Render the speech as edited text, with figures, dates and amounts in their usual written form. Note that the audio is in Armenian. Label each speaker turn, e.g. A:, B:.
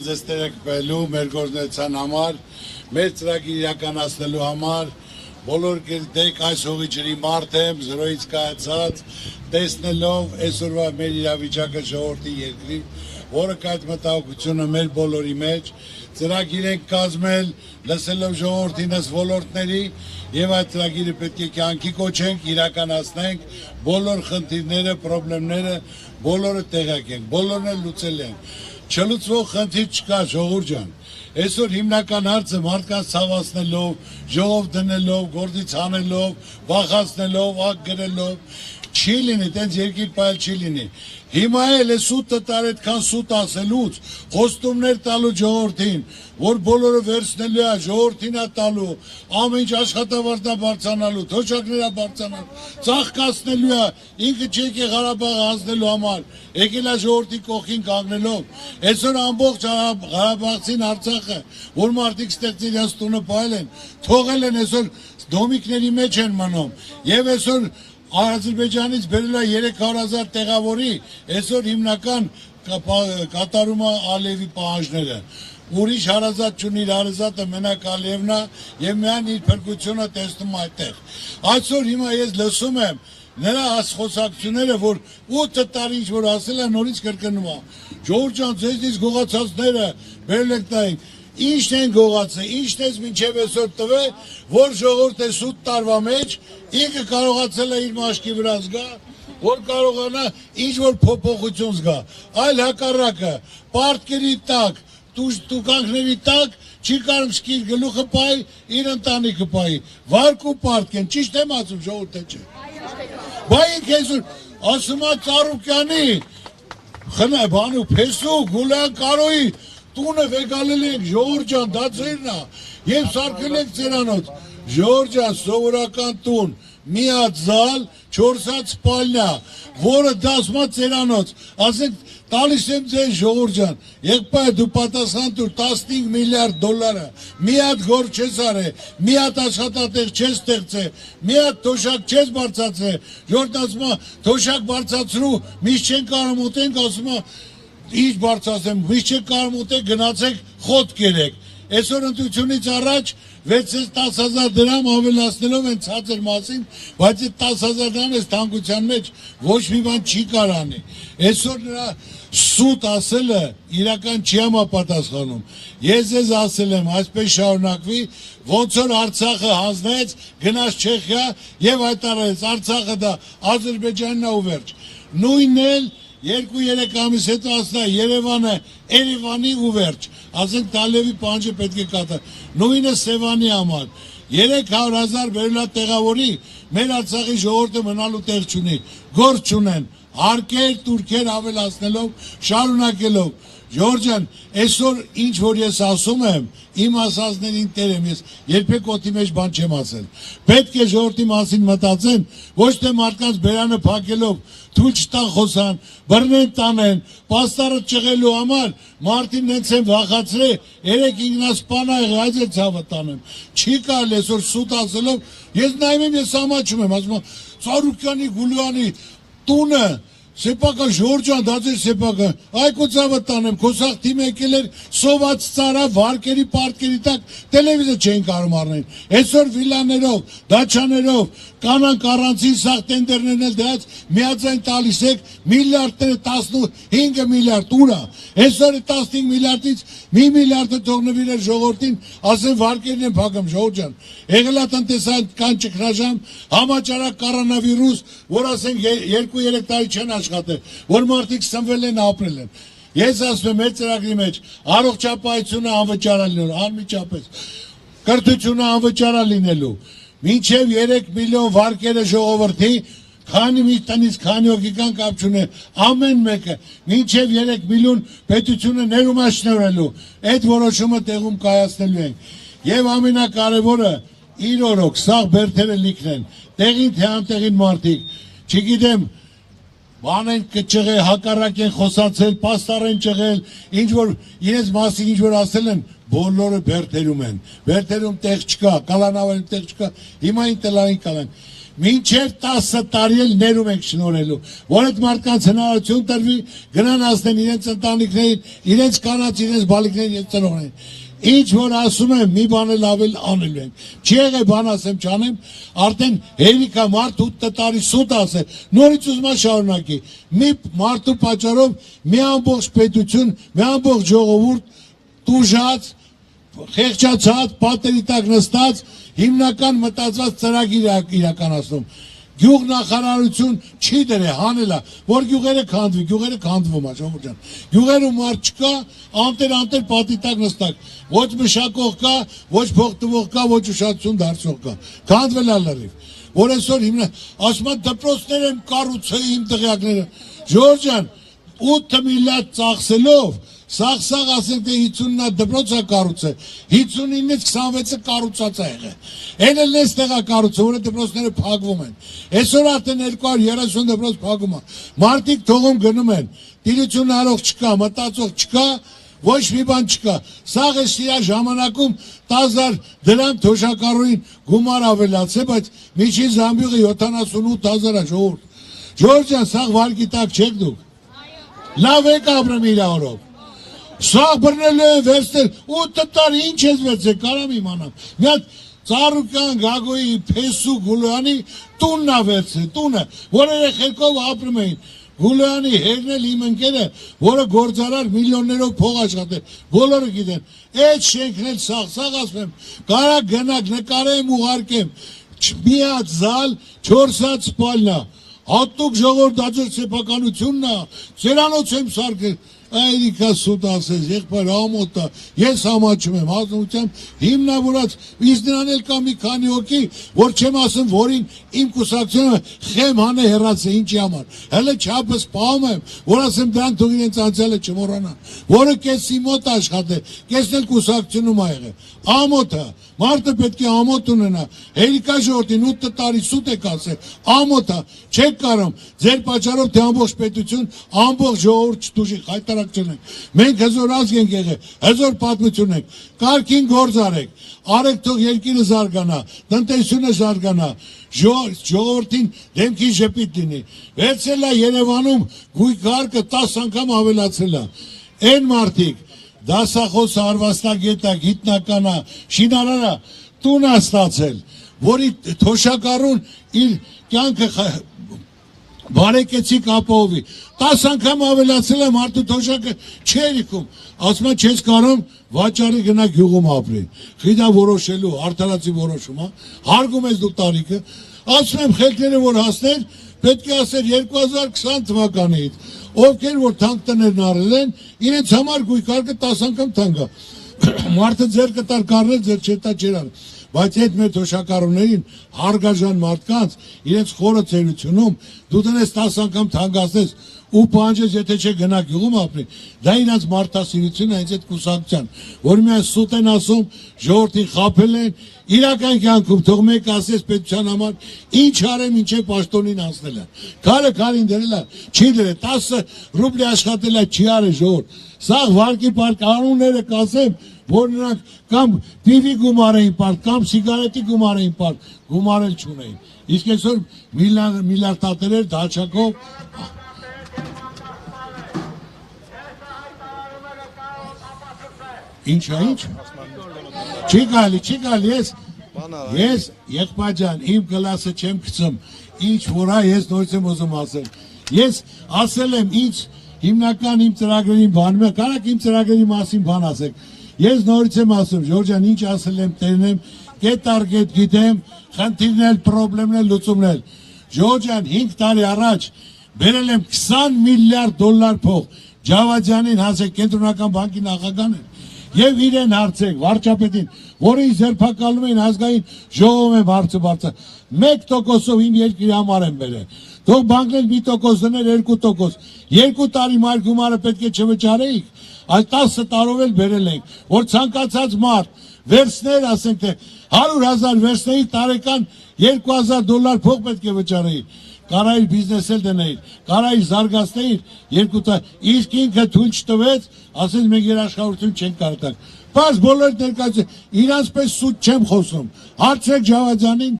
A: Ձեզ տերեկվելու մեր գործնության համար, մեր ծրագիր իրականացնելու համար, բոլոր դեք այս հողի ջրի մարդ եմ, զրոյից կայացած, տեսնելով այսօրվա մեր իրավիճակը ժողովրդի երկրի, որը կայտ մտահոգությունը մեր բոլորի մեջ, ծրագիր ենք կազմել, լսելով ժողովրդինս ոլորտների եւ այդ ծրագիրը պետք է կյանքի կոչենք, իրականացնենք, բոլոր խնդիրները, խնդիրները, բոլորը տեղյակենք, բոլորն էլ լուծել ենք։ Չլուծվող խնդիր չկա, ժողովուրդ ջան։ Այսօր հիմնական հարցը մարդկանց ցավացնելով, ժողով դնելով, գործից հանելով, վախացնելով, ակ գրելով, չի լինի, տենց երկիր պայել չի լինի։ Հիմա էլ է սուտը տար այդքան սուտ ասելուց, խոստումներ տալու ժողովրդին, որ բոլորը վերցնելու է, ժողովրդին է տալու, ամեն ինչ աշխատավարձն է բարձրանալու, թոշակները բարձրանալու, ծաղկացնելու է, ինքը չեք է Ղարաբաղը հանձնելու համար, եկել է ժողովրդի կողքին կանգնելով, այսօր ամբողջ Ղարաբաղցին Արցախը, որ մարդիկ ստեղծ իրենց տունը պահել են, թողել են այսօր դոմիկների մեջ են մնում, եւ այսօր Ադրբեջանից բերել է 300,000 տեղավորի, այսօր հիմնական կատարում է Ալիևի պահանջները։ Ուրիշ հարազատ չունի, իր հարազատը մենակ Ալիևն է եւ միայն իր փրկությունը տեսնում այդտեղ։ Այսօր հիմա ես լսում եմ նրա խոսակցությունները, որ 8 տարի ինչ որ ասել է, նորից կրկնում է։ Ժողովուրդ ջան, ձեզնից գողացածները բերել եք տային։ Ինչն են գողացել, ինչն ես մինչև այսօր տվել, որ ժողովուրդը սուտ տարվա մեջ ինքը կարողացել է իր մաշկի վրա զգա, որ կարողանա ինչ-որ փոփոխություն զգա, այլ հակառակը, պարտքերի տակ, տուկանքների տակ չի կարող սկիր գլուխը պայի, իր ընտանիքը պայի, վարկ ու պարտք են, ճիշտ եմ ասում, ժողովուրդը չէ։ Բա ինքը այսօր ասում է Ծառուկյանի, բանու Փեսու, Գուլյան Կարոյի տունը վեկալել ենք, ժողովուրդ ջան, դա ձերն է, եւ սարքել ենք ծերանոց, ժողովուրդ ջան, սովորական տուն, միաձալ, 4 սպալնյա, որը դասմա ծերանոց, ասենք տալիս եմ ձեզ ժողովուրդ ջան, եղբայր դու պատասխան տուր 15 միլիարդ դոլարը, մի հատ գործ չես արել, մի հատ աշխատատեղ չես ստեղծել, մի հատ թոշակ չես բարձրացրել, ժողովուրդ ասում է թոշակ բարձրացրու, միշտ չեն կարող ուտենք, ասում է ինչ բարձրացեմ, միշտ չեք կարող ուտեք, գնացեք խոտ կերեք։ Այսօր ընտրությունից առաջ 6-10,000 դրամ ավելացնելով են ցածր մասին, բայց այդ 10,000 դրամ այս թանկության մեջ ոչ մի բան չի կարանի։ Այսօր նրա սուտ ասելը իրական չի համապատասխանում։ Ես ձեզ ասել եմ, այսպես շարունակվի, ոնց որ Արցախը հանձնեց, գնաց Չեխիա եւ հայտարարեց Արցախը դա Ադրբեջանն է ու վերջ։ Նույնն էլ 2-3 ամիս հետո ասնա Երևանը Երևանի ու վերջ, ասենք Ալիևի պահանջը պետք է կատարել, նույնը Սևանի համար, 300,000 բերելա տեղավորի, մեր Արցախի ժողովուրդը մնալու տեղ չունի, գործ չունեն, հարկեր, տուրքեր ավելացնելով, շարունակելով, Ժողովուրդ ջան, այսօր ինչ որ ես ասում եմ, իմ ասածներին տեր եմ, ես երբեք օդի մեջ բան չեմ ասել։ Պետք է ժողովրդի մասին մտածեն, ոչ թե մարդկանց բերանը փակելով, թույլ չտան խոսան, բռնեն տանեն, պաստառը ճղելու համար մարդին նենց են վախացրել, երեք ինքնասպան ա եղել, այս էլ ցավը տանեմ։ Չի կարելի այսօր սուտ ասելով, ես նայում եմ, ես ամաչում եմ, ասում եմ, Ծառուկյանի, Գուլյանի տունը Սեպակը ժողովուրդ ջան, դա ձեր սեպակը, այկո ցավը տանեմ, քոսախ թիմ եկել էր, սոված ծարա, վարկերի, պարտքերի տակ, տելևիզը չէին կարող առնել։ Այսօր վիլաներով, դաչաներով, կանանք առանցին սաղ տենդերներն էլ դրած միաձայն տալիս եք միլիարդները 15 միլիարդ ուրա։ Այսօր 15 միլիարդից մի միլիարդը թող նվիրել ժողովրդին, ասեն վարկերն են փակում, ժողովուրդ ջան։ Եղել է տնտեսական ճգնաժամ, համաճարակ կորոնավիրուս, որ ասենք 2-3 տարի չեն աշխատել, որ մարդիկ սնվել են, ապրել են։ Ես ասում եմ, մեր ծրագրի մեջ առողջապահությունը անվճար է լինելու, անմիջապես, կրթությունը անվճար է լինելու, մինչև 3 միլիոն վարկերը ժողովրդի, քանի մի տնից քանի հոգի կան կապ չունեն, ամեն մեկը, մինչև 3 միլիոն պետությունը ներում է շնորհելու, այդ որոշումը տեղում կայացնելու ենք։ Եվ ամենակարևորը, իր օրոք, սաղ բերդերը լիքն են, տեղին թե անտեղին մարդիկ, չգիտեմ, բան են կճղել, հակառակ են խոսացել, պաստառ են ճղել, ինչ որ իրենց մասին ինչ որ ասել են, բոլորը բերդերում են, բերդերում տեղ չկա, կալանավերում տեղ չկա, հիմա ինտելային կալան։ մինչև 10 տարի էլ ներում ենք շնորհելու, որ այդ մարդկանց հնարավորություն տրվի, գնան ասեն իրենց ընտանիքներին, իրենց կանանց, իրենց բալիկներին, իրենց ծնողներին։ Ինչ որ ասում եմ, մի բան էլ ավել անելու ենք։ Չի եղել բան ասեմ, չանեմ, արդեն հերիքա մարդ 8 տարի սուտ ասել, նորից ուզում է շարունակի։ Մի մարդու պատճառով մի ամբողջ պետություն, մի ամբողջ ժողովուրդ տուժած, խեղճացած, պատերի տակ նստած, հիմնական մտածված ծրագիր իրականացնում։ Գյուղնախարարություն չի դրե, հանելա, որ գյուղերը քանդվի, գյուղերը քանդվում է, ժողովուրդ ջան։ Գյուղերում մարդ չկա, անտեր պատի տակ նստակ, ոչ մշակող կա, ոչ փոխտվող կա, ոչ ուշադրություն դարձող կա։ Քանդվել է լրիվ։ Որ այսօր ասում են դպրոցներ եմ կառուցել իմ տղյակները։ Ժողովուրդ ջան, 8 միլիարդ ծախսելով Սաղ ասենք թե 50-ը դպրոց է կառուցել, 59-ից 26-ը կառուցած է եղել։ Էն էլ էս տեղա կառուցել, որը դպրոցները փակվում են։ Այսօր արդեն 230 դպրոց փակում է։ Մարդիկ թողում գնում են, տիրություն արող չկա, մտածող չկա, ոչ մի բան չկա։ Սաղ էս իր ժամանակում 10,000 դրամ թոշակառուին գումար ավելացել, բայց միջին զամբյուղը 78,000 է, ժողովուրդ։ Ժողովուրդ ջան, սաղ վարկի տակ չեք դուք։ Լավ եք ապրում իր օրով։ Սաղ բռնել է վերցնել, 8 տարի ինչ ես վերցել, կարամ իմանամ։ Մի հատ Ծառուկյան Գագոյի Փեսու Գուլյանի տունն է վերցել, տունը, որ երեխեքով ապրում էին։ Գուլյանի հերնել իմ ընկերը, որը գործարար միլիոններով փող աշխատել, բոլորը գիտեն։ Այդ շենքն էլ սաղ ասում, կարա գնակ, նկարեմ, ուղարկեմ, մի հատ զալ, 4 հատ սպալնա, հատուկ ժողովուրդ հաջորդ սեփականությունն է, ծերանոց եմ սարքել։ Այրիկա սուտ ասես, եղբայր ամոտա, ես համաչում եմ, հանրությամբ հիմնավորած, իսկ նրան էլ կա մի քանի հոգի, որ չեմ ասում, որին իմ կուսակցությունը խեմ հանե հեռացե, ինչի համար, հələ չափս պահում եմ, որ ասեմ դրանք թող իրենց անցյալը չմոռանան, որը կեսի մոտ աշխատել, կեսն էլ կուսակցությունում ա եղել, ամոթը, մարդը պետք է ամոթ ունենա, հերիկա ժողովրդին 8 տարի սուտ եք ասել, ամոթը, չեք կարող, ձեր պատճառով թե ամբողջ պետություն, ամբողջ ժողովուրդ չտուժի, խայտարակ չնենք, մենք հզոր ազգ ենք եղել, հզոր պատմություն ենք, կարգին գործ արեք, արեք թող երկիրը զարգանա, տնտեսությունը զարգանա, ժողովրդին դեմքին ժպիտ լինի, վերցել է Երևանում գույքարկը 10 անգամ ավելացել է, այն մարդիկ, դասախոս արվաստագետը, գիտնականա, շինարարը տուն է ստացել, որի թոշակառուն իր կյանքը բարեկեցիկ ապահովի, 10 անգամ ավելացել է մարդու թոշակը չերիքում, ասում է չես կարող վաճառի գնա գյուղում ապրի, խիդա որոշելու, արդարացի որոշում, հարգում ես դու տարիքը, ասում եմ խելքները որ հասներ, պետք է ասել 2020 թվականից, ովքեր որ թանկ տներն առել են, իրենց համար գույքարկը 10 անգամ թանկ է, մարդը ձեր կտար կարնել, ձեր չետա չերան, բայց այդ մեր թոշակառուներին հարգաժան մարդկանց իրենց խորը ծերությունում դու տնես 10 անգամ թանկացնես ու պահանջես եթե չէ գնա գյուղում ապրի, դա իրենց մարդասիրությունը հենց այդ կուսակցության, որ միայն սուտ են ասում, ժողովրդին խաբել են, իրական կյանքում թող մեկ ասես պետության համար, ինչ արեմ, ինչե պաշտոնին անցնել է, քարը քարին դրել է, չի դրել, 10 ռուբլի աշխատել է, չի արել ժողովուրդ, սաղ վարկի պարկ անունները կասեմ, որ նրանք կամ պիվի գումար էին պարկ, կամ սիգարետի գումար էին պարկ, գումարել չունեին, իսկ այսօր միլիարդատերեր դահաճակով Ինչ է, ինչ? Չի գալի, ես եղբայր ջան, իմ կլասը չեմ գցում, ինչ որ ես նորից եմ ուզում ասել, ես ասել եմ ինչ հիմնական իմ ծրագրերին բանում է, կարաք իմ ծրագրերի մասին բան ասեք, ես նորից եմ ասում, Ժորժ ջան, ինչ ասել եմ, տերնեմ, կետ առ կետ գիտեմ, խնդիրնել, պրոբլեմնել, լուծումնել, Ժորժ ջան, 5 տարի առաջ բերել եմ 20 միլիարդ դոլար փող, Ջավադյանին հասեք, կենտրոնական բանկի նախագահն են, Եվ իրեն հարցեք, վարչապետին, որը ձերբակալում էին ազգային ժողովում եմ հարցը բարձր, 1%-ով իմ երկրի համար եմ բերել, թող բանկն էլ 1% դներ 2%, 2 տարի մայր գումարը պետք է չվճարեիք, այս 10 տարով էլ բերել ենք, որ ցանկացած մարդ վերցներ, ասենք թե 100,000 վերցնեի տարեկան 2,000 դոլար փող պետք է վճարեի, կարայր բիզնես էլ դնեիր, կարայր զարգացնեիր, իսկ ինքը թույլ չտվեց, ասես մենք երաշխավորություն չենք կարդակ, բայց բոլորդ ներկայացում, իրանց պես սուտ չեմ խոսում, հարցրեք Ջավադյանին,